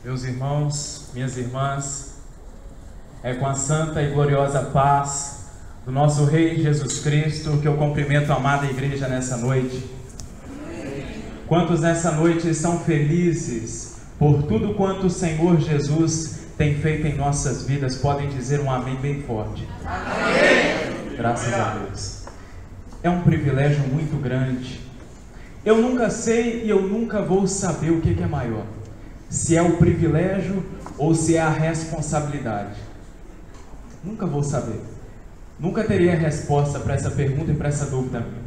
Meus irmãos, minhas irmãs, é com a santa e gloriosa paz do nosso Rei Jesus Cristo que eu cumprimento a amada igreja nessa noite. Quantos nessa noite estão felizes por tudo quanto o Senhor Jesus tem feito em nossas vidas, podem dizer um amém bem forte. Amém. Graças a Deus. É um privilégio muito grande. Eu nunca sei e eu nunca vou saber o que é maior, se é o privilégio ou se é a responsabilidade. Nunca vou saber. Nunca teria resposta para essa pergunta e para essa dúvida minha.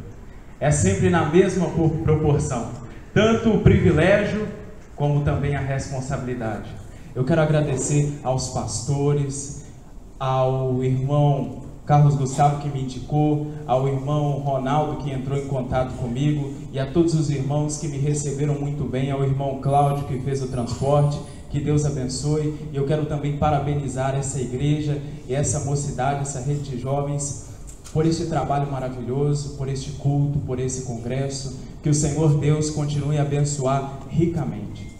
É sempre na mesma proporção, tanto o privilégio como também a responsabilidade. Eu quero agradecer aos pastores, ao irmão Carlos Gustavo que me indicou, ao irmão Ronaldo que entrou em contato comigo e a todos os irmãos que me receberam muito bem, ao irmão Cláudio que fez o transporte. Que Deus abençoe. E eu quero também parabenizar essa igreja e essa mocidade, essa rede de jovens, por este trabalho maravilhoso, por este culto, por esse congresso. Que o Senhor Deus continue a abençoar ricamente.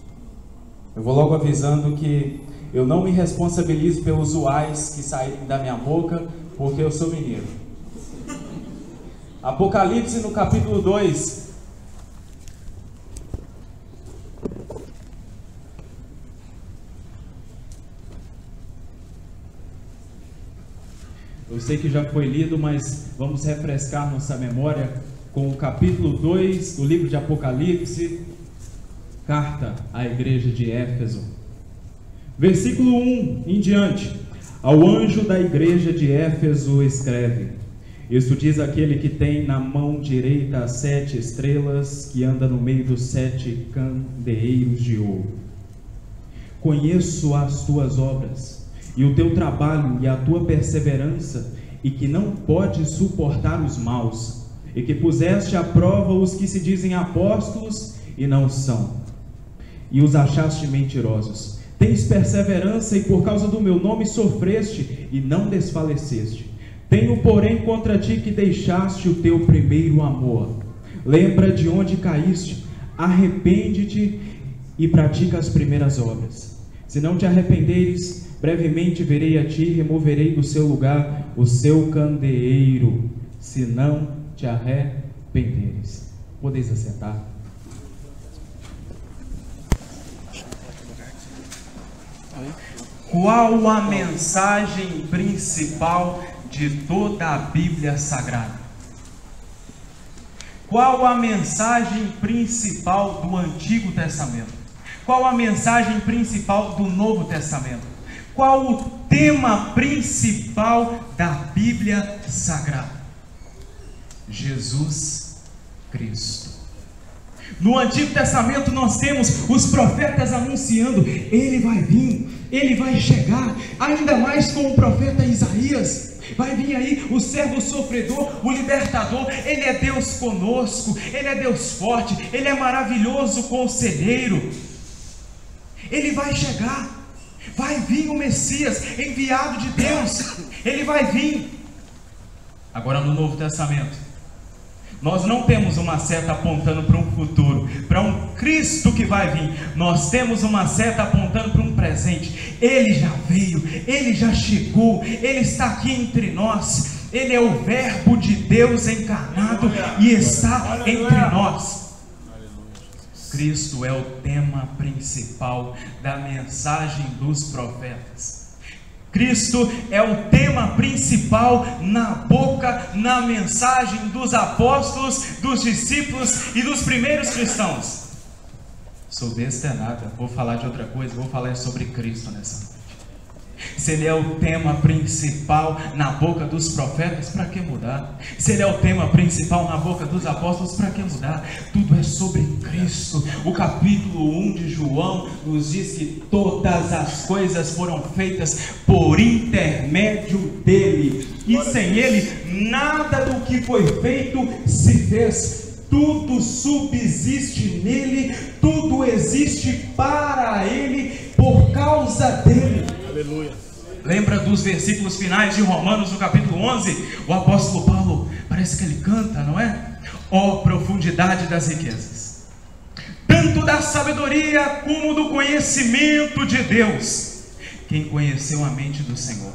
Eu vou logo avisando que eu não me responsabilizo pelos uais que saírem da minha boca, porque eu sou mineiro. Apocalipse no capítulo 2. Eu sei que já foi lido, mas vamos refrescar nossa memória com o capítulo 2 do livro de Apocalipse, carta à igreja de Éfeso. Versículo 1 em diante. Ao anjo da igreja de Éfeso escreve: Isto diz aquele que tem na mão direita as 7 estrelas, que anda no meio dos 7 candeeiros de ouro. Conheço as tuas obras, e o teu trabalho e a tua perseverança, e que não podes suportar os maus, e que puseste à prova os que se dizem apóstolos e não são, e os achaste mentirosos. Tens perseverança e por causa do meu nome sofreste e não desfaleceste. Tenho, porém, contra ti que deixaste o teu primeiro amor. Lembra de onde caíste, arrepende-te e pratica as primeiras obras. Se não te arrependeres, brevemente virei a ti e removerei do seu lugar o seu candeeiro, se não te arrependeres. Podeis assentar. Qual a mensagem principal de toda a Bíblia Sagrada? Qual a mensagem principal do Antigo Testamento? Qual a mensagem principal do Novo Testamento? Qual o tema principal da Bíblia Sagrada? Jesus Cristo. No Antigo Testamento nós temos os profetas anunciando: Ele vai vir, Ele vai chegar, ainda mais com o profeta Isaías. Vai vir aí o servo sofredor, o libertador. Ele é Deus conosco, Ele é Deus forte, Ele é maravilhoso conselheiro. Ele vai chegar. Vai vir o Messias, enviado de Deus. Ele vai vir. Agora no Novo Testamento, nós não temos uma seta apontando para um futuro, para um Cristo que vai vir. Nós temos uma seta apontando para um presente. Ele já veio, Ele já chegou, Ele está aqui entre nós. Ele é o Verbo de Deus encarnado e está entre nós. Cristo é o tema principal da mensagem dos profetas. Cristo é o tema principal na boca, na mensagem dos apóstolos, dos discípulos e dos primeiros cristãos. Sou besta nada, vou falar de outra coisa, vou falar sobre Cristo nessa noite. Se Ele é o tema principal na boca dos profetas, para que mudar? Se Ele é o tema principal na boca dos apóstolos, para que mudar? Tudo é sobre Cristo. O capítulo 1 de João nos diz que todas as coisas foram feitas por intermédio dEle, e sem Ele nada do que foi feito se fez. Tudo subsiste nele, tudo existe para Ele, por causa dEle. Aleluia. Lembra dos versículos finais de Romanos no capítulo 11? O apóstolo Paulo, parece que ele canta, não é? Ó profundidade das riquezas, tanto tanto da sabedoria como do conhecimento de Deus. Quem conheceu a mente do Senhor?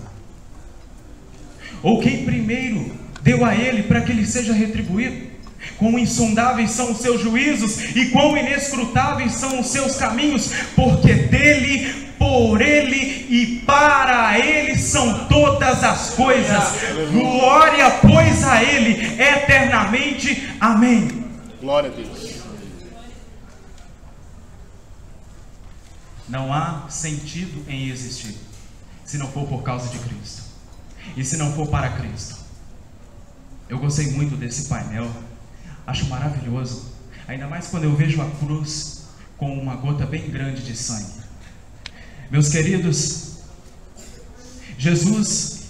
Ou quem primeiro deu a Ele para que Ele seja retribuído? Quão insondáveis são os seus juízos e quão inescrutáveis são os seus caminhos, porque dele, por Ele e para Ele são todas as coisas. Glória, pois, a Ele eternamente. Amém. Glória a Deus. Não há sentido em existir se não for por causa de Cristo e se não for para Cristo. Eu gostei muito desse painel, acho maravilhoso, ainda mais quando eu vejo a cruz com uma gota bem grande de sangue. Meus queridos, Jesus,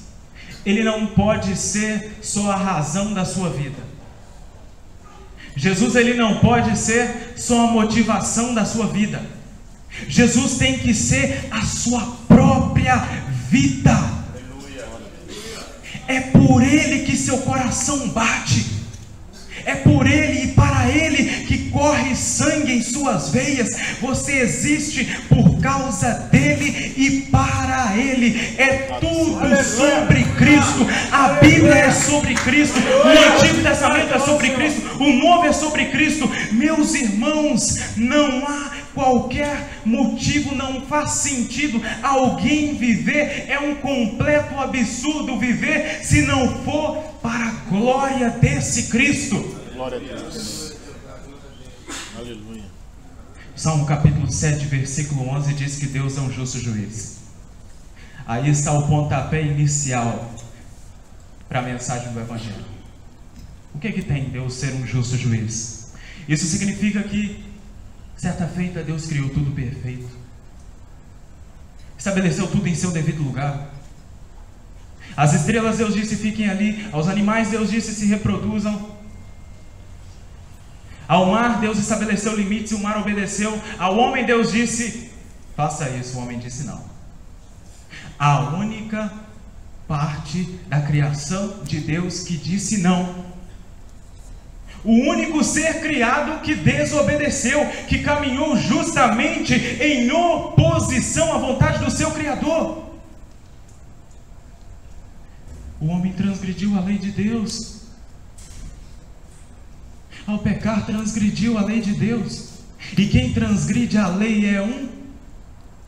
Ele não pode ser só a razão da sua vida. Jesus, Ele não pode ser só a motivação da sua vida. Jesus tem que ser a sua própria vida. É por Ele que seu coração bate. É por Ele e para Ele que corre sangue em suas veias. Você existe por causa dEle e para Ele. É tudo sobre Cristo. A Bíblia é sobre Cristo. O Antigo Testamento é sobre Cristo. O Novo é sobre Cristo. Meus irmãos, não há qualquer motivo, não faz sentido alguém viver. É um completo absurdo viver se não for para a glória desse Cristo. Glória a Deus. Aleluia. Salmo capítulo 7, versículo 11 diz que Deus é um justo juiz. Aí está o pontapé inicial para a mensagem do Evangelho. O que tem Deus ser um justo juiz? Isso significa que certa feita Deus criou tudo perfeito, estabeleceu tudo em seu devido lugar. As estrelas Deus disse fiquem ali, aos animais Deus disse se reproduzam, ao mar Deus estabeleceu limites e o mar obedeceu, ao homem Deus disse faça isso, o homem disse não. A única parte da criação de Deus que disse não, o único ser criado que desobedeceu, que caminhou justamente em oposição à vontade do seu Criador. O homem transgrediu a lei de Deus. Ao pecar, transgrediu a lei de Deus. E quem transgride a lei é um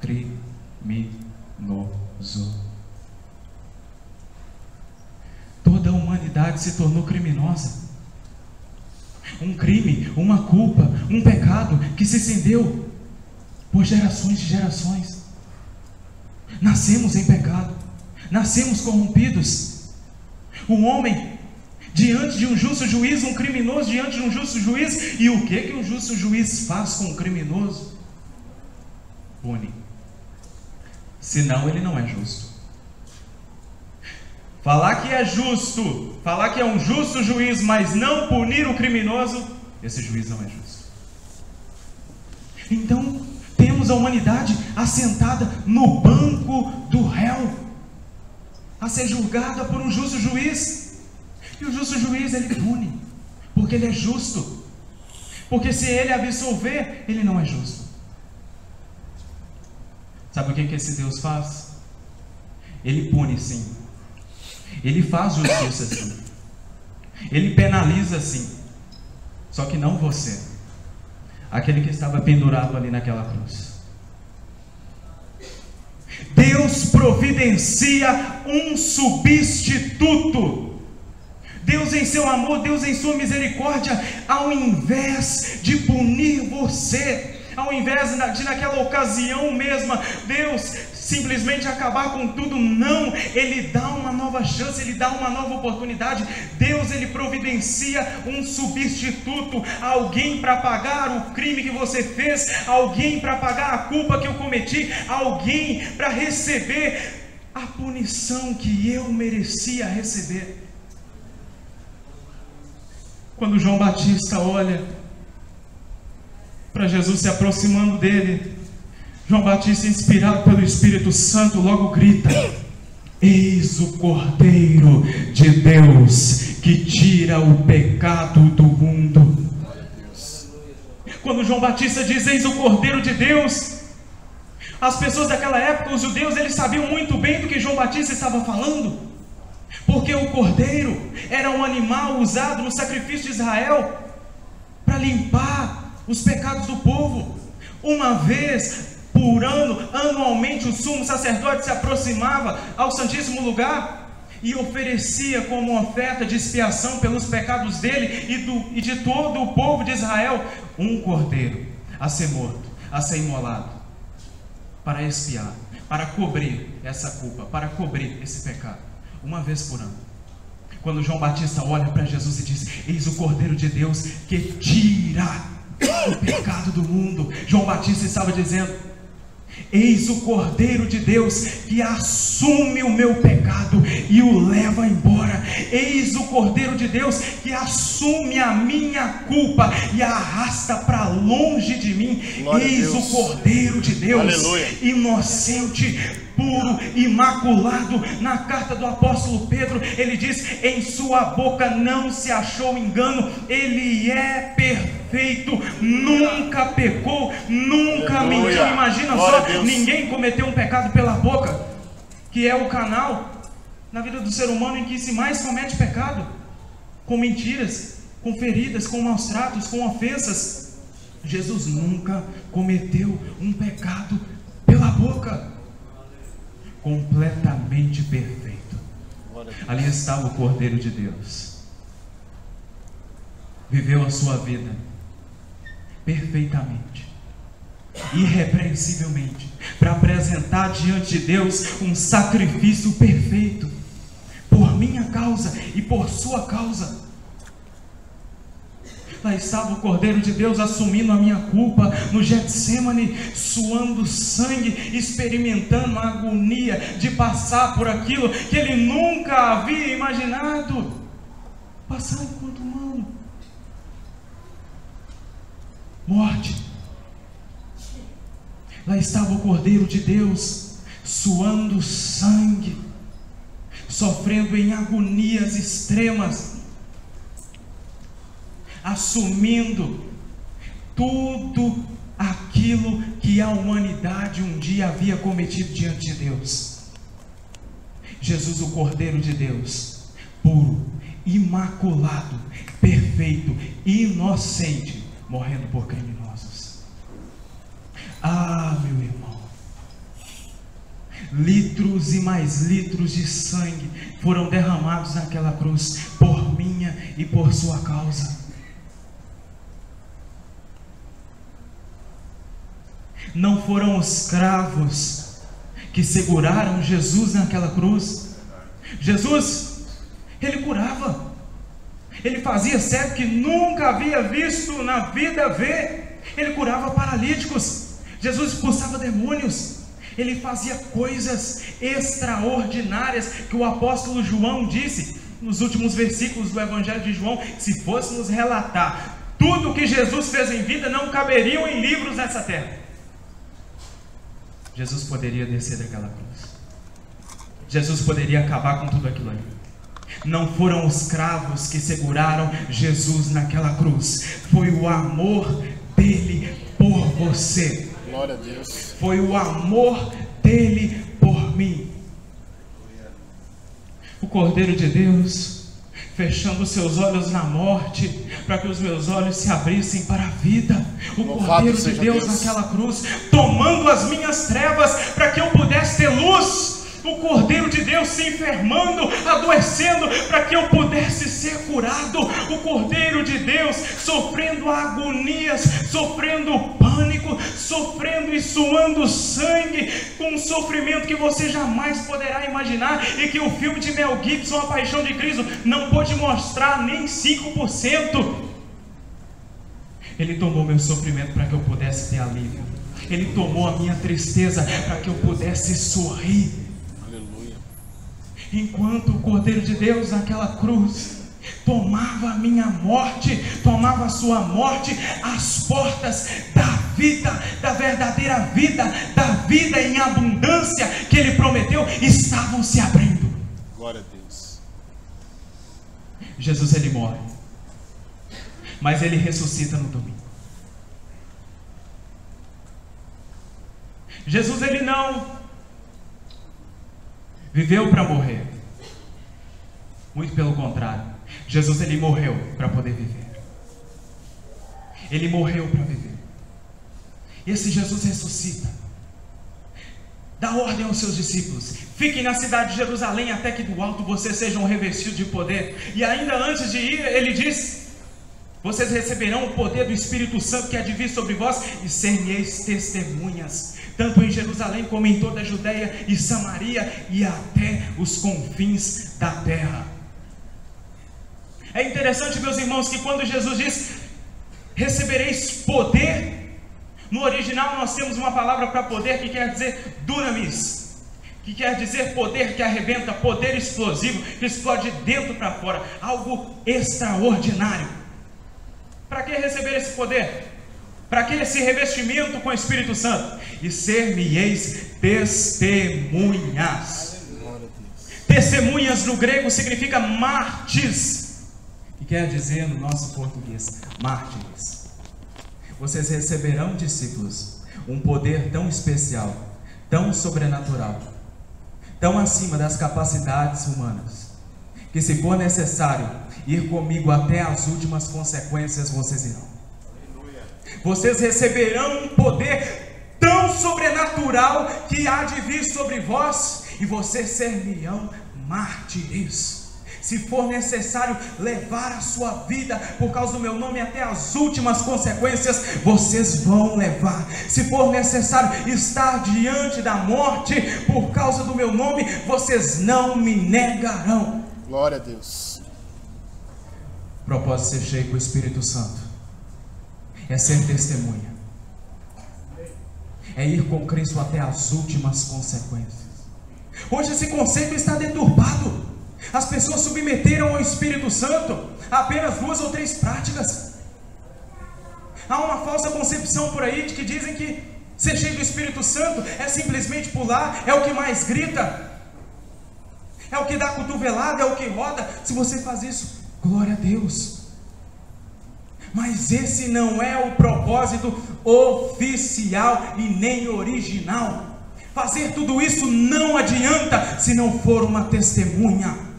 criminoso. Toda a humanidade se tornou criminosa. Um crime, uma culpa, um pecado que se estendeu por gerações de gerações. Nascemos em pecado, nascemos corrompidos. O homem diante de um justo juiz, um criminoso diante de um justo juiz. E o que um justo juiz faz com um criminoso? Pune. Senão ele não é justo. Falar que é justo, falar que é um justo juiz, mas não punir o criminoso, esse juiz não é justo. Então, temos a humanidade assentada no banco do réu, a ser julgada por um justo juiz. E o justo juiz, ele pune, porque ele é justo. Porque se ele absolver, ele não é justo. Sabe o que esse Deus faz? Ele pune sim. Ele faz justiça sim. Ele penaliza sim. Só que não você, aquele que estava pendurado ali naquela cruz. Deus providencia um substituto. Deus em seu amor, Deus em sua misericórdia, ao invés de punir você, ao invés de naquela ocasião mesma, Deus simplesmente acabar com tudo, não, Ele dá uma nova chance, Ele dá uma nova oportunidade. Deus, Ele providencia um substituto, alguém para pagar o crime que você fez, alguém para pagar a culpa que eu cometi, alguém para receber a punição que eu merecia receber. Quando João Batista olha para Jesus se aproximando dele, João Batista, inspirado pelo Espírito Santo, logo grita: eis o Cordeiro de Deus que tira o pecado do mundo. Quando João Batista diz: eis o Cordeiro de Deus, as pessoas daquela época, os judeus, eles sabiam muito bem do que João Batista estava falando, porque o cordeiro era um animal usado no sacrifício de Israel para limpar os pecados do povo. Uma vez por ano, anualmente, o sumo sacerdote se aproximava ao Santíssimo Lugar e oferecia como oferta de expiação pelos pecados dele e de todo o povo de Israel um cordeiro a ser morto, a ser imolado, para expiar, para cobrir essa culpa, para cobrir esse pecado, uma vez por ano. Quando João Batista olha para Jesus e diz: eis o Cordeiro de Deus que tira o pecado do mundo, João Batista estava dizendo: eis o Cordeiro de Deus que assume o meu pecado e o leva embora. Eis o Cordeiro de Deus que assume a minha culpa e a arrasta para longe de mim. Glória eis o Cordeiro de Deus, aleluia, inocente, puro, imaculado. Na carta do apóstolo Pedro, ele diz: em sua boca não se achou engano, ele é perfeito, nunca pecou, nunca mentiu. Imagina só, ninguém cometeu um pecado pela boca, que é o canal na vida do ser humano em que se mais comete pecado, com mentiras, com feridas, com maus tratos, com ofensas. Jesus nunca cometeu um pecado pela boca, completamente perfeito. Ali estava o Cordeiro de Deus, viveu a sua vida perfeitamente, irrepreensivelmente, para apresentar diante de Deus um sacrifício perfeito, por minha causa e por sua causa. Lá estava o Cordeiro de Deus assumindo a minha culpa no Getsemane, suando sangue, experimentando a agonia de passar por aquilo que ele nunca havia imaginado passar enquanto humano: morte. Lá estava o Cordeiro de Deus suando sangue, sofrendo em agonias extremas, assumindo tudo aquilo que a humanidade um dia havia cometido diante de Deus. Jesus, o Cordeiro de Deus, puro, imaculado, perfeito, inocente, morrendo por criminosos. Ah, meu irmão, litros e mais litros de sangue foram derramados naquela cruz, por minha e por sua causa. Não foram os cravos que seguraram Jesus naquela cruz. Jesus, ele curava, ele fazia cego que nunca havia visto na vida ver, ele curava paralíticos, Jesus expulsava demônios, ele fazia coisas extraordinárias que o apóstolo João disse nos últimos versículos do Evangelho de João. Se fôssemos relatar tudo o que Jesus fez em vida, não caberiam em livros nessa terra. Jesus poderia descer daquela cruz, Jesus poderia acabar com tudo aquilo ali. Não foram os cravos que seguraram Jesus naquela cruz, foi o amor dele por você. Glória a Deus. Foi o amor dele por mim. O Cordeiro de Deus fechando seus olhos na morte, para que os meus olhos se abrissem para a vida. O Cordeiro de Deus naquela cruz, tomando as minhas trevas, para que eu pudesse ter luz. O Cordeiro de Deus se enfermando, adoecendo, para que eu pudesse ser curado. O Cordeiro de Deus sofrendo agonias, sofrendo pânico, sofrendo e suando sangue, com um sofrimento que você jamais poderá imaginar, e que o filme de Mel Gibson, A Paixão de Cristo, não pôde mostrar nem 5%. Ele tomou meu sofrimento para que eu pudesse ter alívio. Ele tomou a minha tristeza para que eu pudesse sorrir. Enquanto o Cordeiro de Deus naquela cruz tomava a minha morte, tomava a sua morte, as portas da vida, da verdadeira vida, da vida em abundância que ele prometeu, estavam se abrindo. Glória a Deus. Jesus, ele morre, mas ele ressuscita no domingo. Jesus, ele não viveu para morrer. Muito pelo contrário. Jesus, ele morreu para poder viver. Ele morreu para viver. Esse Jesus ressuscita. Dá ordem aos seus discípulos: fiquem na cidade de Jerusalém até que do alto vocês sejam revestidos de poder. E ainda antes de ir, ele diz: vocês receberão o poder do Espírito Santo que há de vir sobre vós, e ser-me-eis testemunhas, tanto em Jerusalém como em toda a Judeia e Samaria e até os confins da terra. É interessante, meus irmãos, que quando Jesus diz: recebereis poder, no original nós temos uma palavra para poder que quer dizer dunamis, que quer dizer poder que arrebenta, poder explosivo, que explode de dentro para fora, algo extraordinário. Para que receber esse poder? Para que esse revestimento com o Espírito Santo? E ser-me-eis testemunhas. Testemunhas no grego significa mártires, que quer dizer no nosso português mártires. Vocês receberão, discípulos, um poder tão especial, tão sobrenatural, tão acima das capacidades humanas, que se for necessário ir comigo até as últimas consequências, vocês irão. Vocês receberão um poder tão sobrenatural que há de vir sobre vós, e vocês ser-me-ão mártires. Se for necessário levar a sua vida por causa do meu nome até as últimas consequências, vocês vão levar. Se for necessário estar diante da morte por causa do meu nome, vocês não me negarão. Glória a Deus. O propósito de ser cheio com o Espírito Santo é ser testemunha, é ir com Cristo até as últimas consequências. Hoje esse conceito está deturpado. As pessoas submeteram ao Espírito Santo a apenas 2 ou 3 práticas. Há uma falsa concepção por aí de que dizem que ser cheio do Espírito Santo é simplesmente pular, é o que mais grita, é o que dá cotovelada, é o que roda. Se você faz isso, glória a Deus. Mas esse não é o propósito oficial e nem original. Fazer tudo isso não adianta se não for uma testemunha.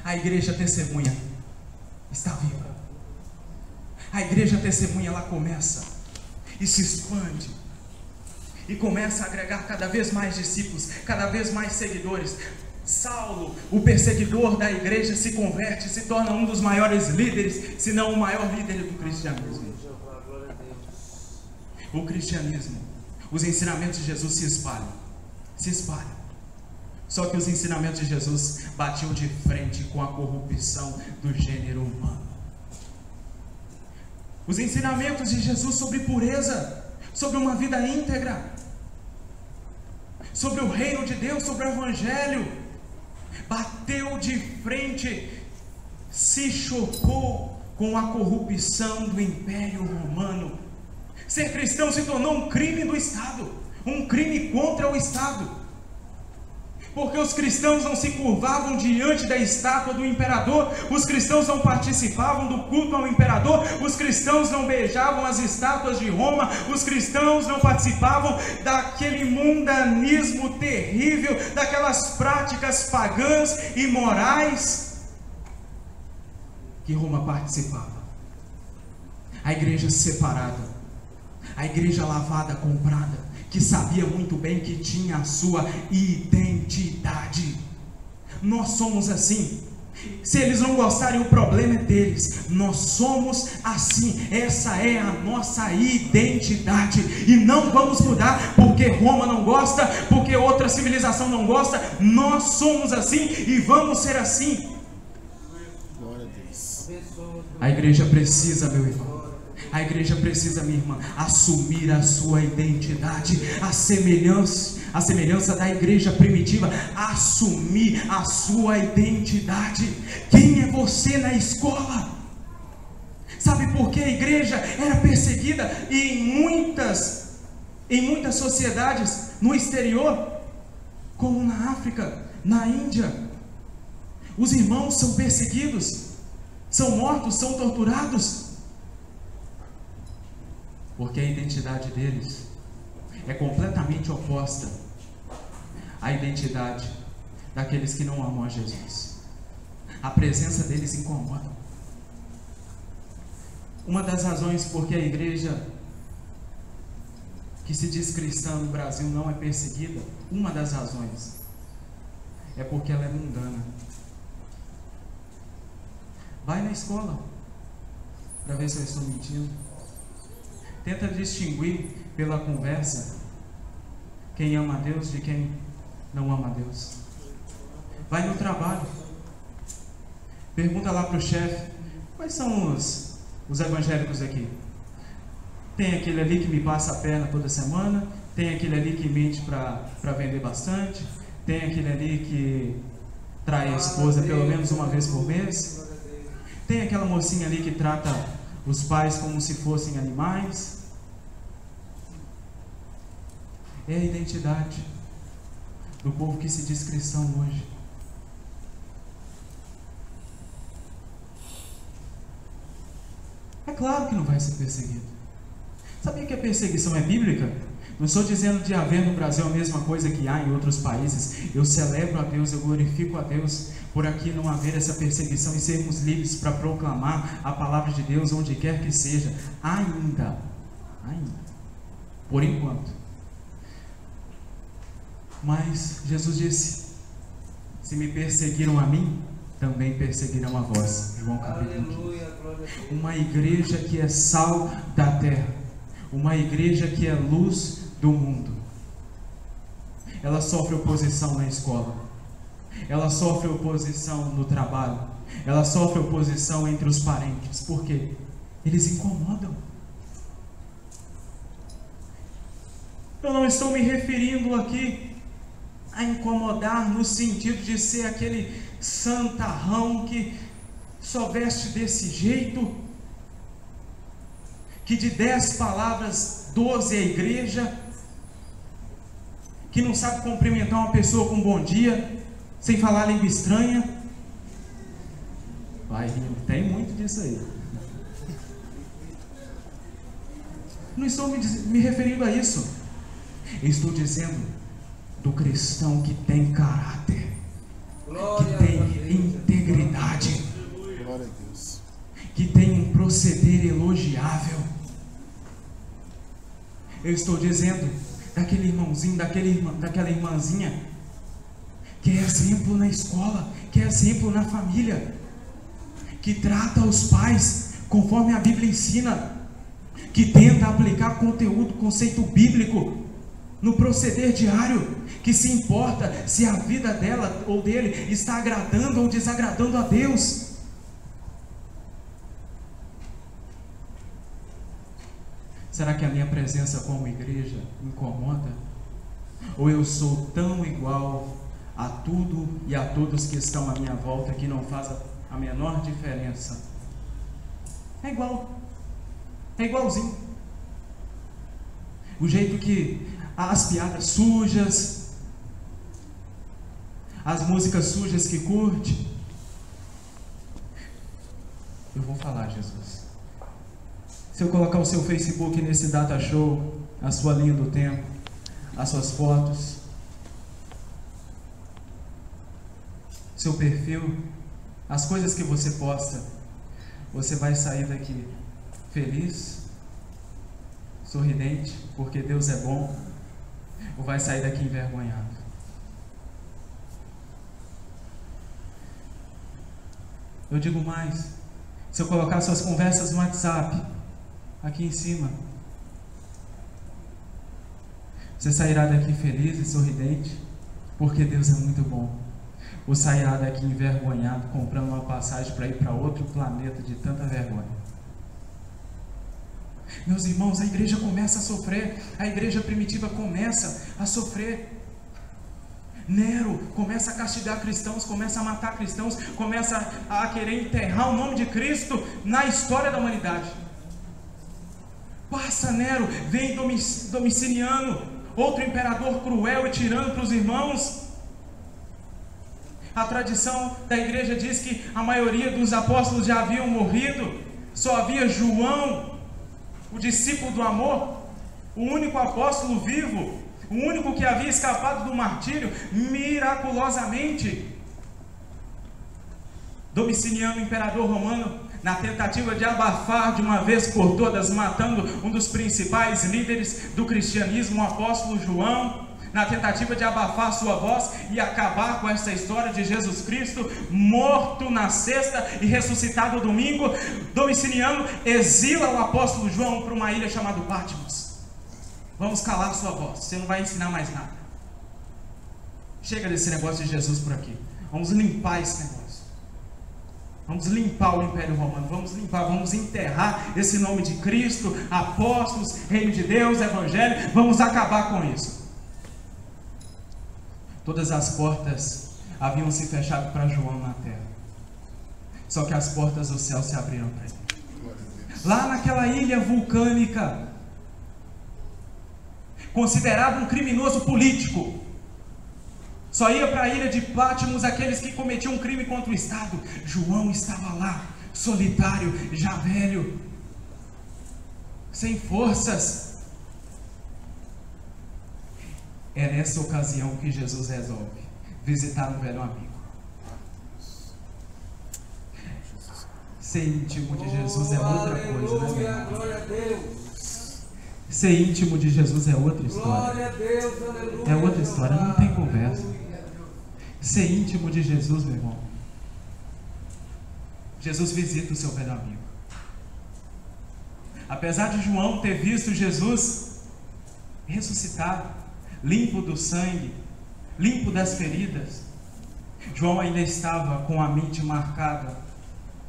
A igreja testemunha está viva. A igreja testemunha, ela começa e se expande e começa a agregar cada vez mais discípulos, cada vez mais seguidores. Saulo, o perseguidor da igreja, se converte, se torna um dos maiores líderes, se não o maior líder do cristianismo. O cristianismo, os ensinamentos de Jesus se espalham. Só que os ensinamentos de Jesus batiam de frente com a corrupção do gênero humano. Os ensinamentos de Jesus sobre pureza, sobre uma vida íntegra, sobre o reino de Deus, sobre o evangelho, bateu de frente, se chocou com a corrupção do Império Romano. Ser cristão se tornou um crime do Estado, um crime contra o Estado, porque os cristãos não se curvavam diante da estátua do imperador, os cristãos não participavam do culto ao imperador, os cristãos não beijavam as estátuas de Roma, os cristãos não participavam daquele mundanismo terrível, daquelas práticas pagãs e imorais que Roma participava. A igreja separada, a igreja lavada, comprada, que sabia muito bem que tinha a sua identidade. Nós somos assim. Se eles não gostarem, o problema é deles. Nós somos assim. Essa é a nossa identidade. E não vamos mudar porque Roma não gosta, porque outra civilização não gosta. Nós somos assim e vamos ser assim. Glória a Deus. A igreja precisa, meu irmão, a igreja precisa, minha irmã, assumir a sua identidade, a semelhança da igreja primitiva, assumir a sua identidade. Quem é você na escola? Sabe por que a igreja era perseguida em muitas sociedades no exterior, como na África, na Índia? Os irmãos são perseguidos, são mortos, são torturados. Porque a identidade deles é completamente oposta à identidade daqueles que não amam a Jesus. A presença deles incomoda. Uma das razões porque a igreja que se diz cristã no Brasil não é perseguida, uma das razões é porque ela é mundana. Vai na escola para ver se eu estou mentindo. Tenta distinguir pela conversa quem ama a Deus de quem não ama a Deus. Vai no trabalho, pergunta lá para o chefe: quais são os evangélicos aqui? Tem aquele ali que me passa a perna toda semana, tem aquele ali que mente para vender bastante, tem aquele ali que trai a esposa pelo menos uma vez por mês, tem aquela mocinha ali que trata os pais como se fossem animais. É a identidade do povo que se diz cristão hoje. É claro que não vai ser perseguido. Sabia que a perseguição é bíblica? Não estou dizendo de haver no Brasil a mesma coisa que há em outros países. Eu celebro a Deus, eu glorifico a Deus por aqui não haver essa perseguição e sermos livres para proclamar a palavra de Deus onde quer que seja. Ainda. Por enquanto. Mas Jesus disse: se me perseguiram a mim, também perseguirão a vós. João capítulo 15. Uma igreja que é sal da terra, uma igreja que é luz do mundo, ela sofre oposição na escola, ela sofre oposição no trabalho, ela sofre oposição entre os parentes. Por quê? Eles incomodam. Eu não estou me referindo aqui a incomodar no sentido de ser aquele santarrão que só veste desse jeito, que de 10 palavras, 12 é igreja, que não sabe cumprimentar uma pessoa com bom dia, sem falar língua estranha. Vai, tem muito disso aí. Não estou me referindo a isso. Eu estou dizendo do cristão que tem caráter, que tem integridade, que tem um proceder elogiável. Eu estou dizendo daquele irmãozinho, daquela irmãzinha que é exemplo na escola, que é exemplo na família, que trata os pais conforme a Bíblia ensina, que tenta aplicar conceito bíblico no proceder diário, que se importa se a vida dela ou dele está agradando ou desagradando a Deus. Será que a minha presença como igreja incomoda? Ou eu sou tão igual a tudo e a todos que estão à minha volta que não faz a menor diferença? É igual. É igualzinho. O jeito que as piadas sujas, as músicas sujas que curte. Eu vou falar, Jesus. Se eu colocar o seu Facebook nesse data show, a sua linha do tempo, as suas fotos, seu perfil, as coisas que você posta, você vai sair daqui feliz, sorridente, porque Deus é bom, ou vai sair daqui envergonhado? Eu digo mais, se eu colocar suas conversas no WhatsApp aqui em cima, você sairá daqui feliz e sorridente, porque Deus é muito bom, ou sairá daqui envergonhado, comprando uma passagem para ir para outro planeta de tanta vergonha? Meus irmãos, a igreja começa a sofrer, a igreja primitiva começa a sofrer. Nero começa a castigar cristãos, começa a matar cristãos, começa a querer enterrar o nome de Cristo na história da humanidade. Passa Nero, vem Domiciano, outro imperador cruel e tirano para os irmãos. A tradição da igreja diz que a maioria dos apóstolos já haviam morrido, só havia João, o discípulo do amor, o único apóstolo vivo, o único que havia escapado do martírio miraculosamente. Domiciano, imperador romano, na tentativa de abafar de uma vez por todas, matando um dos principais líderes do cristianismo, o apóstolo João, na tentativa de abafar sua voz e acabar com essa história de Jesus Cristo morto na sexta e ressuscitado no domingo, Domiciano exila o apóstolo João para uma ilha chamada Patmos. Vamos calar sua voz, você não vai ensinar mais nada. Chega desse negócio de Jesus por aqui. Vamos limpar esse negócio. Vamos limpar o Império Romano, vamos limpar, vamos enterrar esse nome de Cristo, apóstolos, reino de Deus, evangelho, vamos acabar com isso. Todas as portas haviam se fechado para João na terra, só que as portas do céu se abriram para ele. Lá naquela ilha vulcânica, considerado um criminoso político, só ia para a ilha de Patmos aqueles que cometiam um crime contra o Estado. João estava lá, solitário, já velho, sem forças. É nessa ocasião que Jesus resolve visitar um velho amigo. Ser íntimo de Jesus é outra coisa, né, meu irmão? Ser íntimo de Jesus é outra história. É outra história, não tem conversa. Ser íntimo de Jesus, meu irmão. Jesus visita o seu velho amigo. Apesar de João ter visto Jesus ressuscitado, limpo do sangue, limpo das feridas, João ainda estava com a mente marcada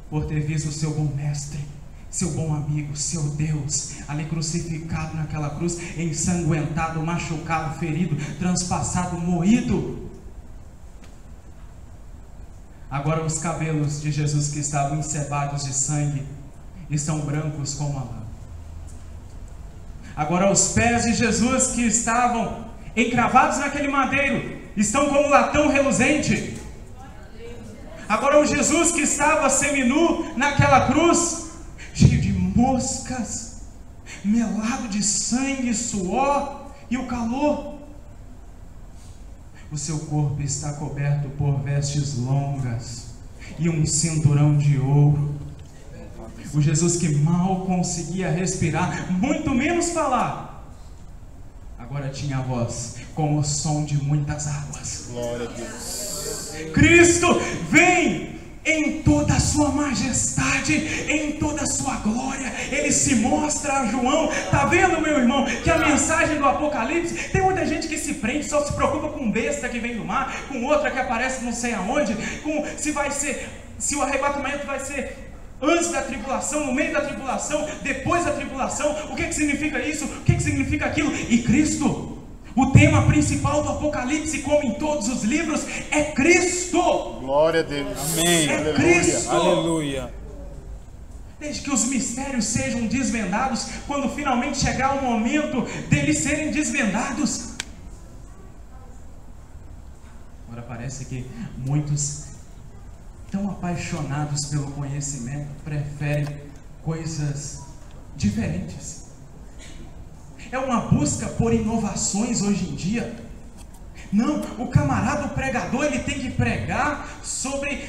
por ter visto o seu bom mestre, seu bom amigo, seu Deus, ali crucificado naquela cruz, ensanguentado, machucado, ferido, transpassado, moído. Agora os cabelos de Jesus que estavam ensebados de sangue estão brancos como a lã. Agora os pés de Jesus que estavam encravados naquele madeiro estão como latão reluzente. Agora o Jesus que estava seminu naquela cruz, cheio de moscas, melado de sangue, suor e o calor, o seu corpo está coberto por vestes longas e um cinturão de ouro. O Jesus que mal conseguia respirar, muito menos falar, agora tinha a voz como o som de muitas águas. Glória a Deus. Cristo vem em toda a sua majestade, em toda a sua glória. Ele se mostra a João. Está vendo, meu irmão, que a mensagem do Apocalipse, tem muita gente que se prende, só se preocupa com besta que vem do mar, com outra que aparece não sei aonde, com se o arrebatamento vai ser antes da tribulação, no meio da tribulação, depois da tribulação. O que significa isso? O que significa aquilo? E Cristo, o tema principal do Apocalipse, como em todos os livros, é Cristo. Glória a Deus. Amém. É Aleluia. Cristo. Aleluia. Desde que os mistérios sejam desvendados, quando finalmente chegar o momento deles serem desvendados. Agora parece que muitos, tão apaixonados pelo conhecimento, preferem coisas diferentes. É uma busca por inovações hoje em dia. Não, o camarada, o pregador, ele tem que pregar sobre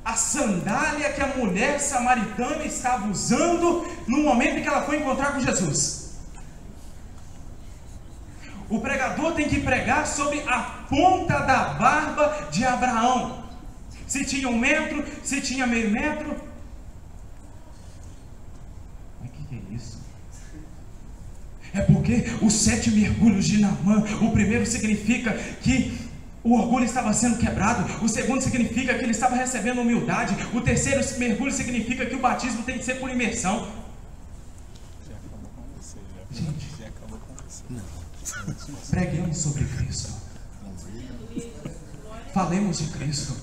a sandália que a mulher samaritana estava usando no momento em que ela foi encontrar com Jesus. O pregador tem que pregar sobre a ponta da barba de Abraão. Se tinha 1 metro, se tinha meio metro. Mas o que é isso? É porque os 7 mergulhos de Naamã, o primeiro significa que o orgulho estava sendo quebrado, o segundo significa que ele estava recebendo humildade, o terceiro mergulho significa que o batismo tem que ser por imersão. Gente, preguemos sobre Cristo, falemos de Cristo,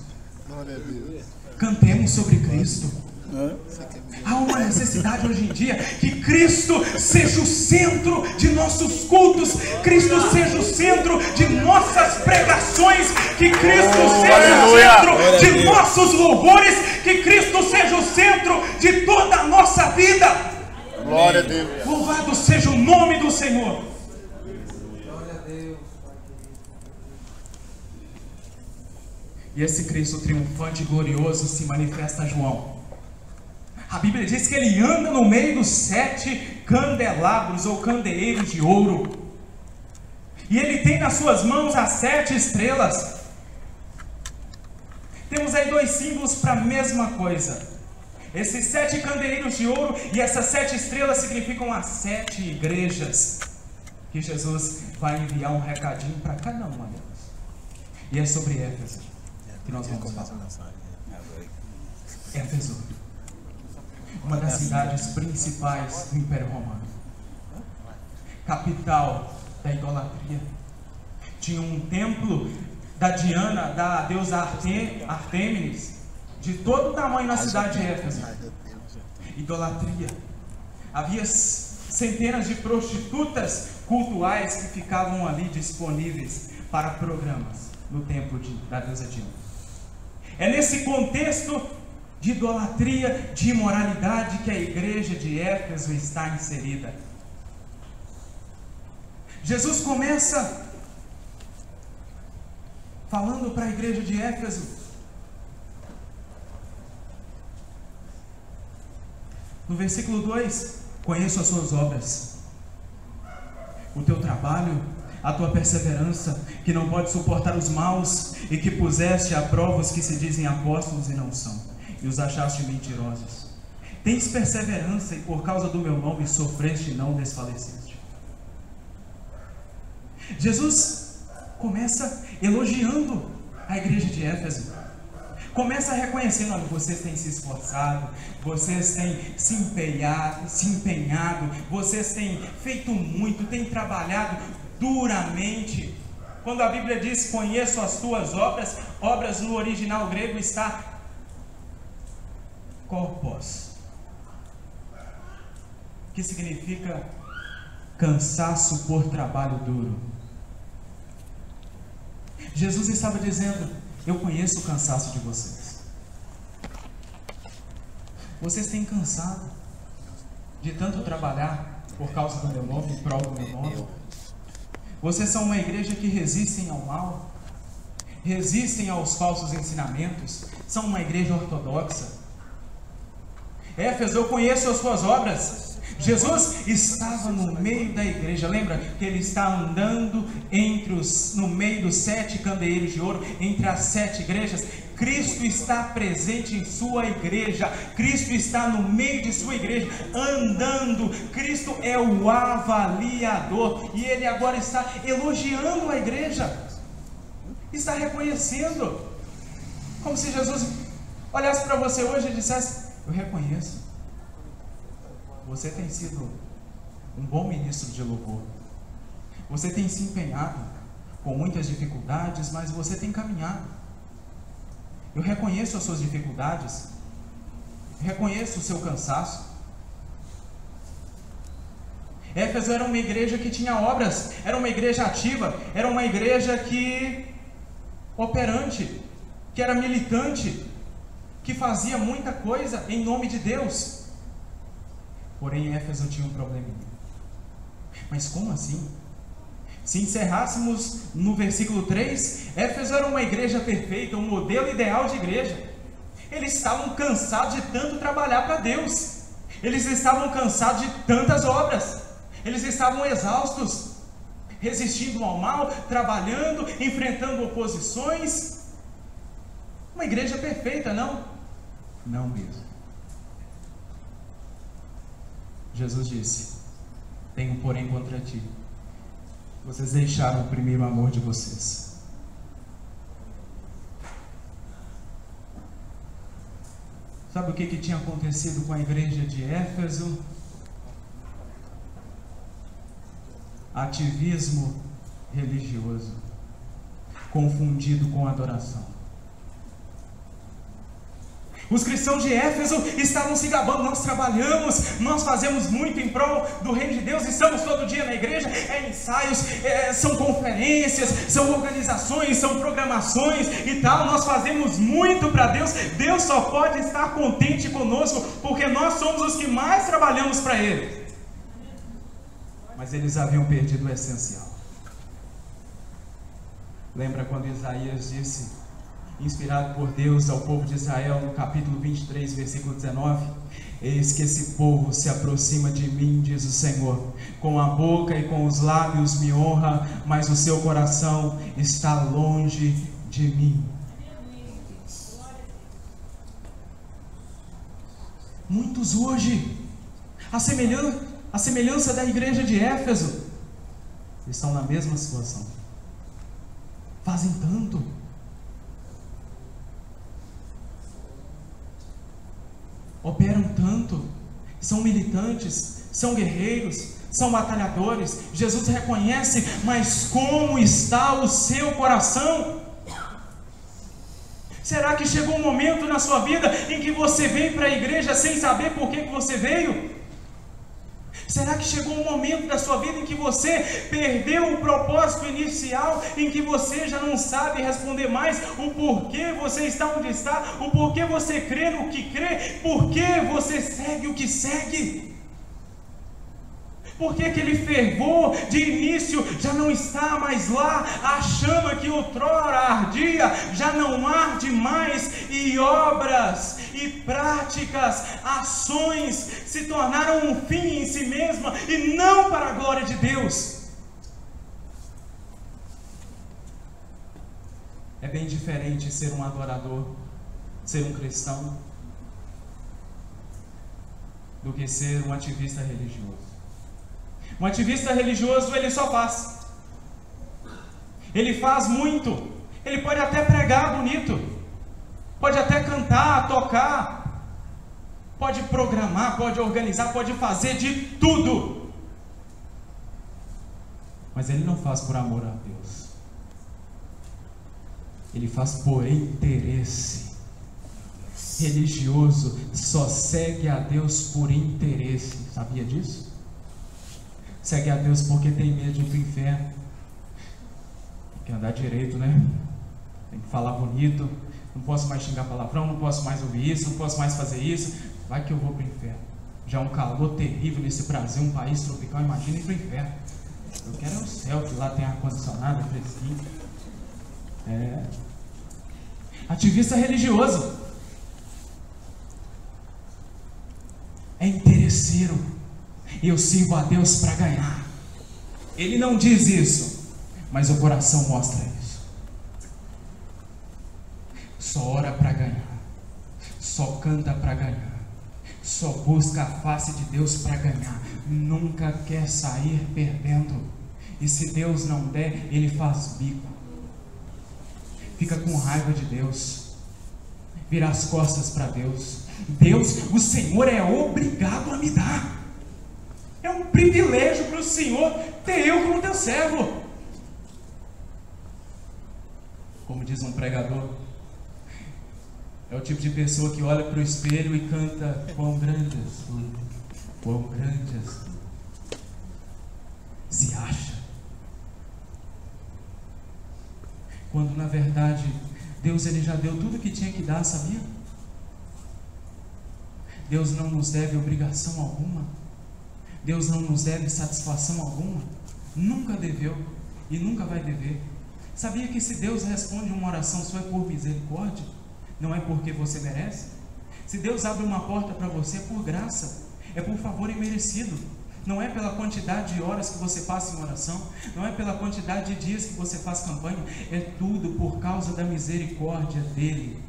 Glória a Deus. cantemos sobre Cristo. Há uma necessidade hoje em dia que Cristo seja o centro de nossos cultos, Cristo seja o centro de nossas pregações, que Cristo seja o centro de nossos louvores, que Cristo seja o centro de toda a nossa vida. Glória a Deus. Louvado seja o nome do Senhor. Glória a Deus. E esse Cristo triunfante e glorioso se manifesta a João. A Bíblia diz que ele anda no meio dos 7 candelabros ou candeeiros de ouro. E ele tem nas suas mãos as 7 estrelas. Temos aí 2 símbolos para a mesma coisa. Esses 7 candeeiros de ouro e essas 7 estrelas significam as 7 igrejas que Jesus vai enviar um recadinho para cada uma delas. E é sobre Éfeso que nós vamos falar. Éfeso, uma das cidades principais do Império Romano, capital da idolatria. Tinha um templo da Diana, da deusa Artêmides, de todo o tamanho na cidade de Éfeso. Idolatria. Havia centenas de prostitutas cultuais que ficavam ali disponíveis para programas no templo da deusa Diana. É nesse contexto de idolatria, de imoralidade que a igreja de Éfeso está inserida. Jesus começa falando para a igreja de Éfeso. No versículo 2, conheço as suas obras, o teu trabalho, a tua perseverança, que não pode suportar os maus, e que puseste à prova os que se dizem apóstolos e não são, e os achaste mentirosos. Tens perseverança, e por causa do meu nome sofreste e não desfaleceste. Jesus começa elogiando a igreja de Éfeso. Começa reconhecendo: olha, vocês têm se esforçado, vocês têm se empenhado, vocês têm feito muito, têm trabalhado duramente. Quando a Bíblia diz conheço as tuas obras, obras no original grego está corpos, que significa cansaço por trabalho duro. Jesus estava dizendo: eu conheço o cansaço de vocês. Vocês têm cansado de tanto trabalhar por causa do meu nome, em prol do meu nome. Vocês são uma igreja que resistem ao mal, resistem aos falsos ensinamentos, são uma igreja ortodoxa. Éfeso, eu conheço as suas obras. Jesus estava no meio da igreja. Lembra que ele está andando no meio dos 7 candeeiros de ouro, entre as 7 igrejas. Cristo está presente em sua igreja. Cristo está no meio de sua igreja, andando. Cristo é o avaliador, e ele agora está elogiando a igreja, está reconhecendo, como se Jesus olhasse para você hoje e dissesse: eu reconheço, você tem sido um bom ministro de louvor, você tem se empenhado com muitas dificuldades, mas você tem caminhado. Eu reconheço as suas dificuldades, reconheço o seu cansaço. Éfeso era uma igreja que tinha obras, era uma igreja ativa, era uma igreja que operante, que era militante, que fazia muita coisa em nome de Deus. Porém, Éfeso tinha um probleminha. Mas como assim? Se encerrássemos no versículo 3, Éfeso era uma igreja perfeita, um modelo ideal de igreja. Eles estavam cansados de tanto trabalhar para Deus, eles estavam cansados de tantas obras, eles estavam exaustos, resistindo ao mal, trabalhando, enfrentando oposições. Uma igreja perfeita, não? Não mesmo. Jesus disse: tenho porém contra ti, vocês deixaram o primeiro amor de vocês. Sabe o que tinha acontecido com a igreja de Éfeso? Ativismo religioso confundido com adoração. Os cristãos de Éfeso estavam se gabando: nós trabalhamos, nós fazemos muito em prol do reino de Deus, estamos todo dia na igreja, ensaios, são conferências, são organizações, são programações e tal, nós fazemos muito para Deus. Deus só pode estar contente conosco porque nós somos os que mais trabalhamos para Ele. Mas eles haviam perdido o essencial. Lembra quando Isaías disse, inspirado por Deus ao povo de Israel, no capítulo 23, versículo 19: eis que esse povo se aproxima de mim, diz o Senhor, com a boca e com os lábios me honra, mas o seu coração está longe de mim. Muitos hoje, a semelhança da igreja de Éfeso, estão na mesma situação. Fazem tanto, operam tanto, são militantes, são guerreiros, são batalhadores. Jesus reconhece, mas como está o seu coração? Será que chegou um momento na sua vida em que você veio para a igreja sem saber por que você veio? Será que chegou um momento da sua vida em que você perdeu o propósito inicial, em que você já não sabe responder mais o porquê você está onde está, o porquê você crê no que crê, porquê você segue o que segue? Por que aquele fervor de início já não está mais lá? A chama que outrora ardia já não arde mais, e obras e práticas, ações se tornaram um fim em si mesma e não para a glória de Deus. É bem diferente ser um adorador, ser um cristão, do que ser um ativista religioso. Um ativista religioso, ele só faz. Ele faz muito. Ele pode até pregar bonito, pode até cantar, tocar, pode programar, pode organizar, pode fazer de tudo. Mas ele não faz por amor a Deus. Ele faz por interesse. Religioso só segue a Deus por interesse. Sabia disso? Segue a Deus porque tem medo de ir para o inferno. Tem que andar direito, né? Tem que falar bonito. Não posso mais xingar palavrão, não posso mais ouvir isso, não posso mais fazer isso. Vai que eu vou para o inferno. Já é um calor terrível nesse Brasil, um país tropical. Imagina ir para o inferno. Eu quero é o céu, que lá tem ar-condicionado, é fresquinho. Ativista religioso é interesseiro. Eu sirvo a Deus para ganhar. Ele não diz isso, mas o coração mostra isso. Só ora para ganhar, só canta para ganhar, só busca a face de Deus para ganhar. Nunca quer sair perdendo. E se Deus não der, ele faz bico. Fica com raiva de Deus, vira as costas para Deus. Deus, o Senhor é obrigado a me dar. É um privilégio para o Senhor ter eu como teu servo. Como diz um pregador, é o tipo de pessoa que olha para o espelho e canta: quão grande és tu, quão grande és tu. Se acha. Quando na verdade Deus ele já deu tudo que tinha que dar, sabia? Deus não nos deve obrigação alguma. Deus não nos deve satisfação alguma. Nunca deveu e nunca vai dever. Sabia que se Deus responde uma oração só é por misericórdia? Não é porque você merece? Se Deus abre uma porta para você é por graça, é por favor imerecido. Não é pela quantidade de horas que você passa em oração, não é pela quantidade de dias que você faz campanha, é tudo por causa da misericórdia dele.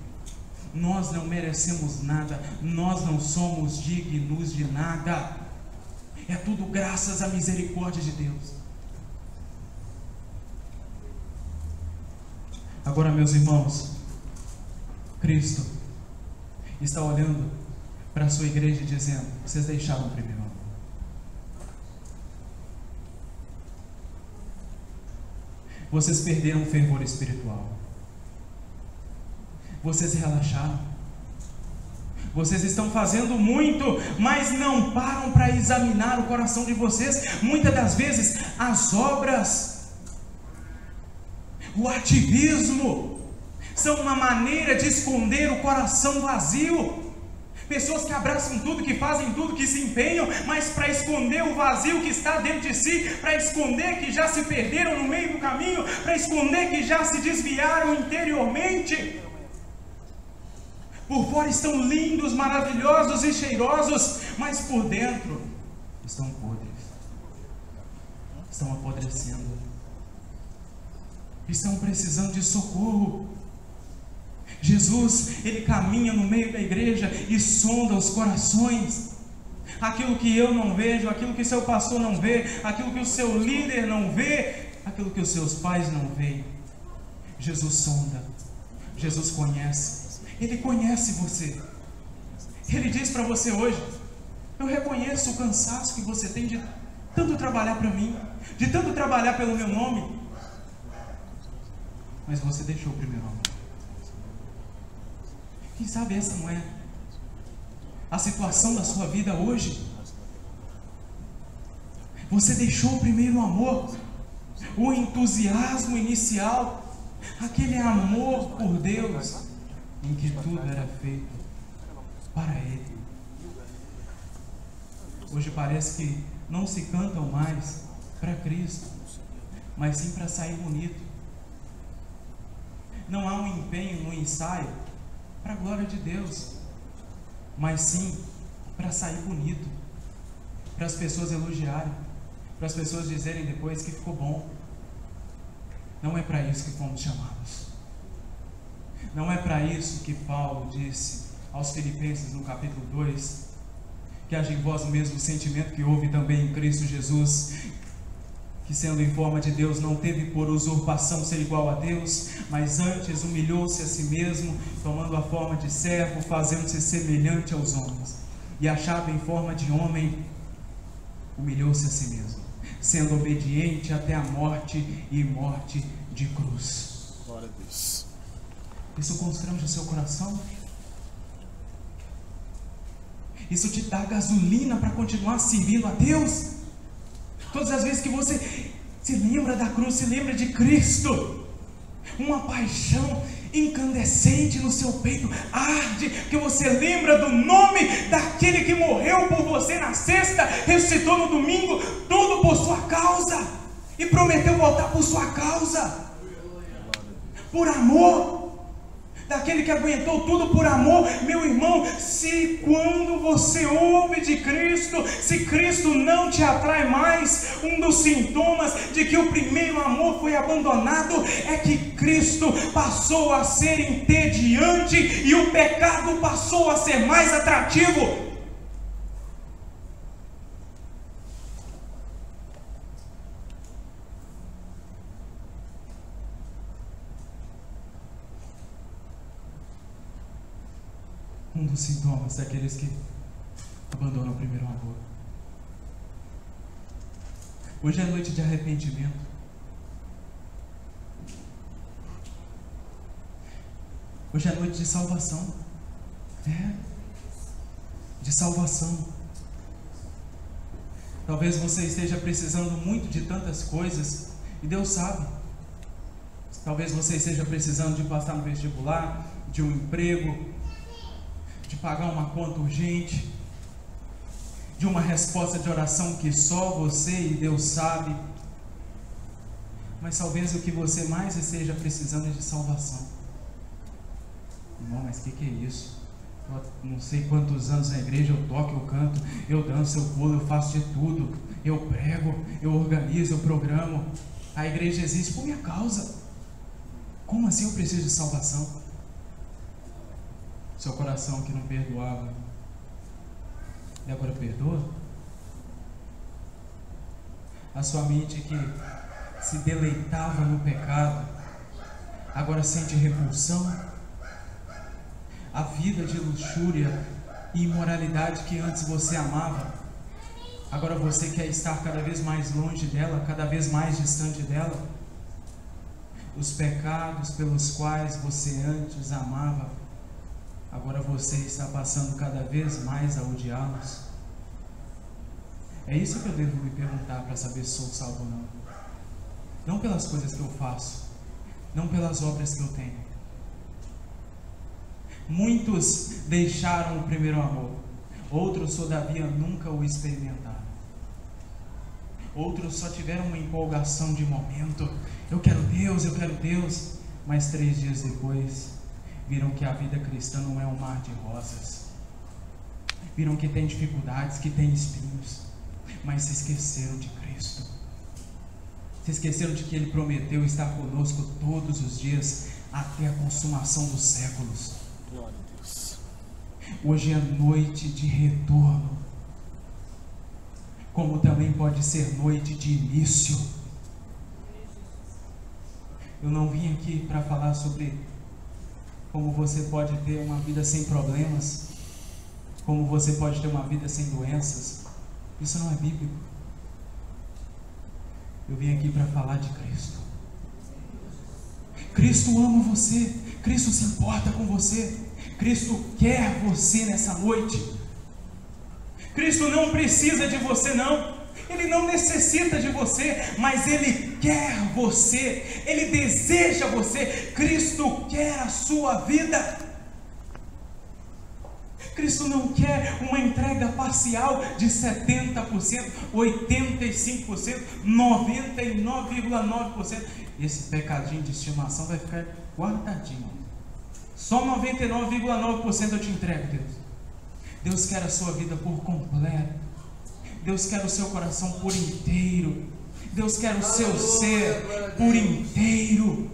Nós não merecemos nada, nós não somos dignos de nada. É tudo graças à misericórdia de Deus. Agora, meus irmãos, Cristo está olhando para a sua igreja e dizendo: vocês deixaram o primeiro amor. Vocês perderam o fervor espiritual. Vocês relaxaram. Vocês estão fazendo muito, mas não param para examinar o coração de vocês. Muitas das vezes, as obras, o ativismo, são uma maneira de esconder o coração vazio. Pessoas que abraçam tudo, que fazem tudo, que se empenham, mas para esconder o vazio que está dentro de si, para esconder que já se perderam no meio do caminho, para esconder que já se desviaram interiormente. Por fora estão lindos, maravilhosos e cheirosos, mas por dentro estão podres, estão apodrecendo, estão precisando de socorro. Jesus, Ele caminha no meio da igreja e sonda os corações. Aquilo que eu não vejo, aquilo que seu pastor não vê, aquilo que o seu líder não vê, aquilo que os seus pais não veem. Jesus sonda, Jesus conhece, Ele conhece você. Ele diz para você hoje: eu reconheço o cansaço que você tem de tanto trabalhar para mim, de tanto trabalhar pelo meu nome, mas você deixou o primeiro amor. Quem sabe essa não é a situação da sua vida hoje? Você deixou o primeiro amor, o entusiasmo inicial, aquele amor por Deus, em que tudo era feito para Ele. Hoje parece que não se cantam mais para Cristo, mas sim para sair bonito. Não há um empenho no ensaio para a glória de Deus, mas sim para sair bonito, para as pessoas elogiarem, para as pessoas dizerem depois que ficou bom. Não é para isso que fomos chamados. Não é para isso que Paulo disse aos Filipenses no capítulo 2, que haja em vós o mesmo sentimento que houve também em Cristo Jesus, que sendo em forma de Deus não teve por usurpação ser igual a Deus, mas antes humilhou-se a si mesmo, tomando a forma de servo, fazendo-se semelhante aos homens, e achado em forma de homem, humilhou-se a si mesmo, sendo obediente até a morte e morte de cruz. Glória a Deus. Isso constrange o seu coração? Isso te dá gasolina para continuar servindo a Deus? Todas as vezes que você se lembra da cruz, se lembra de Cristo, uma paixão incandescente no seu peito arde, que você lembra do nome daquele que morreu por você na sexta, ressuscitou no domingo, tudo por sua causa, e prometeu voltar por sua causa, por amor, daquele que aguentou tudo por amor. Meu irmão, se quando você ouve de Cristo, se Cristo não te atrai mais, um dos sintomas de que o primeiro amor foi abandonado é que Cristo passou a ser entediante e o pecado passou a ser mais atrativo. Um dos sintomas daqueles que abandonam o primeiro amor. Hoje é noite de arrependimento. Hoje é noite de salvação. De salvação. Talvez você esteja precisando muito de tantas coisas, e Deus sabe. Talvez você esteja precisando de passar no vestibular, de um emprego, de pagar uma conta urgente, de uma resposta de oração que só você e Deus sabe. Mas talvez o que você mais esteja precisando é de salvação. Irmão, mas o que é isso? Eu não sei quantos anos na igreja, eu toco, eu canto, eu danço, eu pulo, eu faço de tudo, eu prego, eu organizo, eu programo. A igreja existe por minha causa. Como assim eu preciso de salvação? Seu coração que não perdoava, e agora perdoa? A sua mente que se deleitava no pecado, agora sente repulsão? A vida de luxúria e imoralidade que antes você amava, agora você quer estar cada vez mais longe dela, cada vez mais distante dela? Os pecados pelos quais você antes amava, agora você está passando cada vez mais a odiá-los? É isso que eu devo me perguntar para saber se sou salvo ou não. Não pelas coisas que eu faço, não pelas obras que eu tenho. Muitos deixaram o primeiro amor, outros todavia nunca o experimentaram. Outros só tiveram uma empolgação de momento, eu quero Deus, mas 3 dias depois viram que a vida cristã não é um mar de rosas, viram que tem dificuldades, que tem espinhos, mas se esqueceram de Cristo, se esqueceram de que Ele prometeu estar conosco todos os dias até a consumação dos séculos. Glória a Deus. Hoje é noite de retorno, como também pode ser noite de início. Eu não vim aqui para falar sobre como você pode ter uma vida sem problemas, como você pode ter uma vida sem doenças. Isso não é bíblico. Eu vim aqui para falar de Cristo. Cristo ama você, Cristo se importa com você, Cristo quer você nessa noite. Cristo não precisa de você não, Ele não necessita de você, mas Ele quer você, Ele deseja você. Cristo quer a sua vida. Cristo não quer uma entrega parcial de 70%, 85%, 99,9%. Esse pecadinho de estimação vai ficar guardadinho. Só 99,9% eu te entrego, Deus. Deus quer a sua vida por completo. Deus quer o seu coração por inteiro. Deus quer o seu ser por inteiro.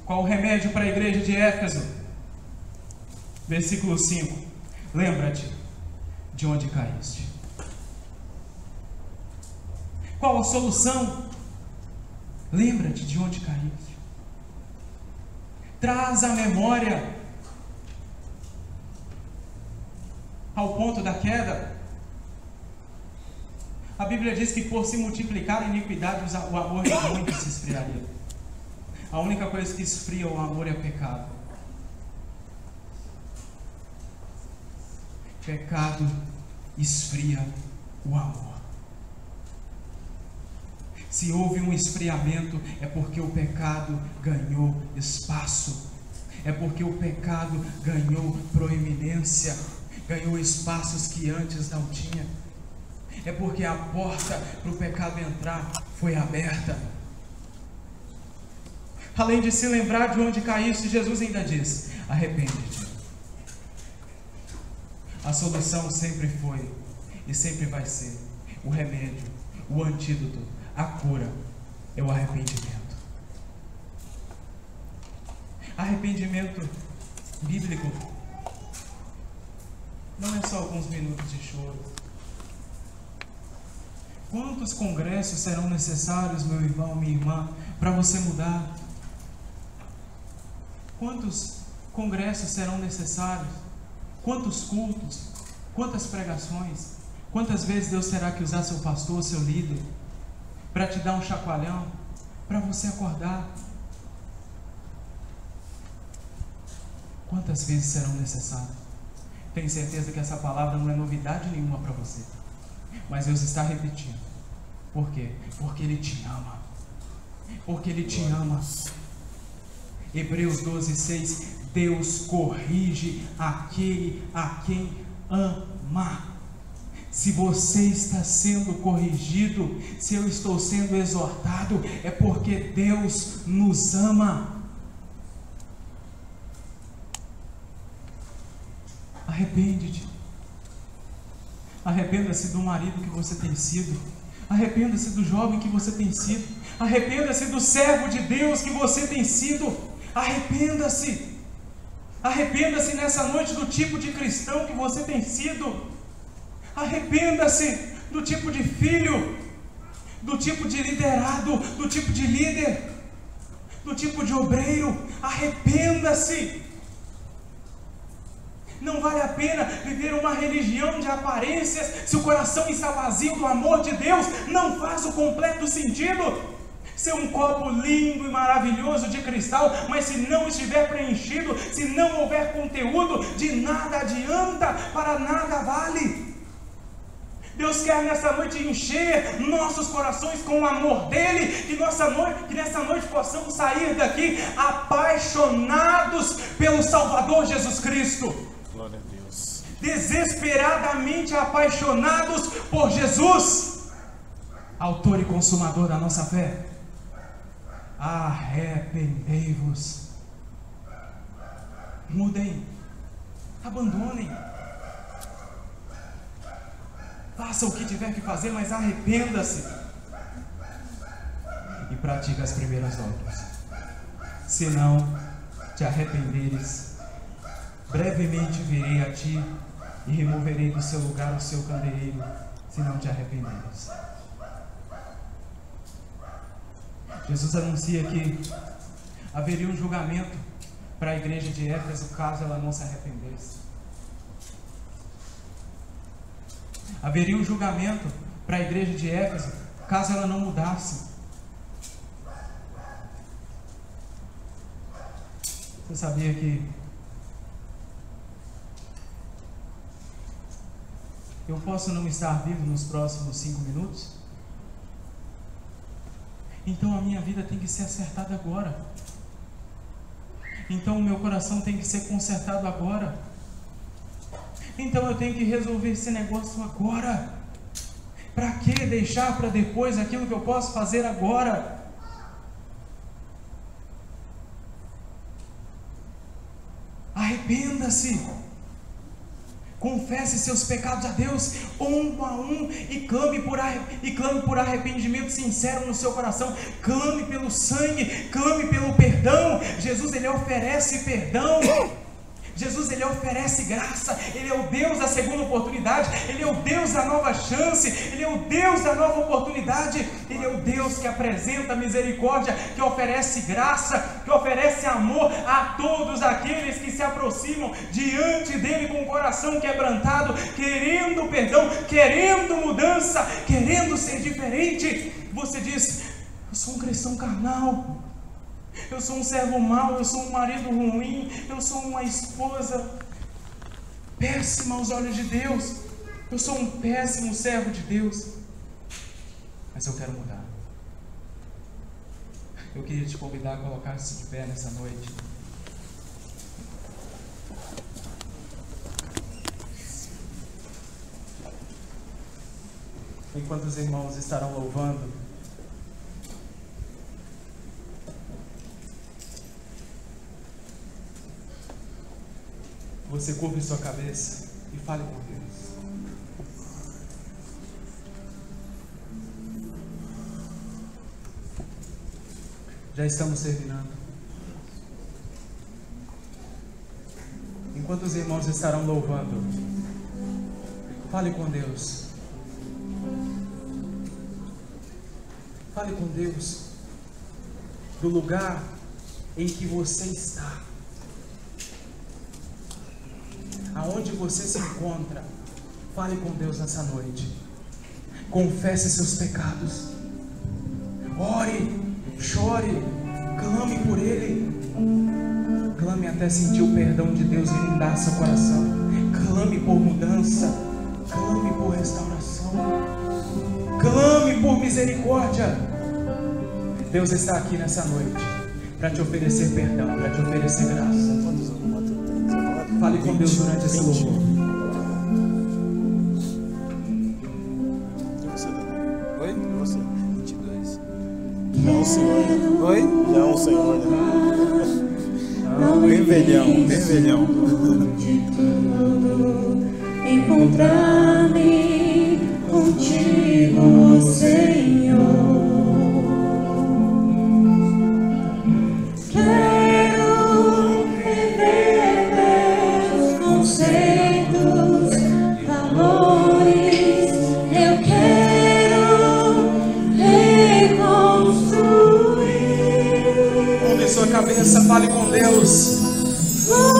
Qual o remédio para a igreja de Éfeso? Versículo 5. Lembra-te de onde caíste. Qual a solução? Lembra-te de onde caíste. Traz a memória ao ponto da queda. A Bíblia diz que por se multiplicar a iniquidade, o amor de muitos se esfriaria. A única coisa que esfria o amor é o pecado. Pecado esfria o amor. Se houve um esfriamento, é porque o pecado ganhou espaço, é porque o pecado ganhou proeminência, ganhou espaços que antes não tinha, é porque a porta para o pecado entrar foi aberta. Além de se lembrar de onde caíste, Jesus ainda diz: arrepende-te. A solução sempre foi e sempre vai ser o remédio, o antídoto, a cura é o arrependimento. Arrependimento bíblico não é só alguns minutos de choro. Quantos congressos serão necessários, meu irmão, minha irmã, para você mudar? Quantos congressos serão necessários? Quantos cultos? Quantas pregações? Quantas vezes Deus terá que usar seu pastor, seu líder, para te dar um chacoalhão, para você acordar? Quantas vezes serão necessárias? Tenho certeza que essa palavra não é novidade nenhuma para você, mas Deus está repetindo. Por quê? Porque Ele te ama. Porque Ele te ama. Hebreus 12:6, Deus corrige aquele a quem ama. Se você está sendo corrigido, se eu estou sendo exortado, é porque Deus nos ama. Arrepende-te. Arrependa-se do marido que você tem sido. Arrependa-se do jovem que você tem sido. Arrependa-se do servo de Deus que você tem sido. Arrependa-se. Arrependa-se nessa noite do tipo de cristão que você tem sido. Arrependa-se do tipo de filho, do tipo de liderado, do tipo de líder, do tipo de obreiro. Arrependa-se. Não vale a pena viver uma religião de aparências se o coração está vazio do amor de Deus. Não faz o completo sentido. ser um copo lindo e maravilhoso de cristal, mas se não estiver preenchido, se não houver conteúdo, de nada adianta, para nada vale. Deus quer nessa noite encher nossos corações com o amor dEle, que nessa noite possamos sair daqui apaixonados pelo Salvador Jesus Cristo. Glória a Deus. Desesperadamente apaixonados por Jesus, autor e consumador da nossa fé. Arrependei-vos, mudem, abandonem, faça o que tiver que fazer, mas arrependa-se e pratique as primeiras obras. Se não te arrependeres, brevemente virei a ti e removerei do seu lugar o seu candeeiro, se não te arrependeres. Jesus anuncia que haveria um julgamento para a igreja de Éfeso caso ela não se arrependesse. Haveria um julgamento para a igreja de Éfeso caso ela não mudasse. Você sabia que eu posso não estar vivo nos próximos 5 minutos? Então a minha vida tem que ser acertada agora. Então o meu coração tem que ser consertado agora. Então eu tenho que resolver esse negócio agora. Para que deixar para depois aquilo que eu posso fazer agora? Arrependa-se. Confesse seus pecados a Deus, um a um, e clame por arrependimento sincero no seu coração. Clame pelo sangue, clame pelo perdão. Jesus, Ele oferece perdão. Jesus, Ele oferece graça. Ele é o Deus da segunda oportunidade. Ele é o Deus da nova chance. Ele é o Deus da nova oportunidade. Ele é o Deus que apresenta misericórdia, que oferece graça, que oferece amor a todos aqueles que se aproximam diante dEle com o coração quebrantado, querendo perdão, querendo mudança, querendo ser diferente. Você diz: eu sou um cristão carnal, eu sou um servo mau, eu sou um marido ruim, eu sou uma esposa péssima aos olhos de Deus, eu sou um péssimo servo de Deus, mas eu quero mudar. Eu queria te convidar a colocar-se de pé nessa noite. Enquanto os irmãos estarão louvando, você curve sua cabeça e fale com Deus. Já estamos terminando. Enquanto os irmãos estarão louvando, fale com Deus. Fale com Deus do lugar em que você está. Aonde você se encontra, fale com Deus nessa noite. Confesse seus pecados. Ore, chore, clame por Ele. Clame até sentir o perdão de Deus inundar seu coração. Clame por mudança. Clame por restauração. Clame por misericórdia. Deus está aqui nessa noite para te oferecer perdão, para te oferecer graça. Fale com Deus durante esse louvor. Oi? Você? 22. Não, Senhor. Oi? Não, Senhor. Bem velhão, bem velhão. Encontrar-me contigo, Senhor. Cabeça, fale com Deus. Vou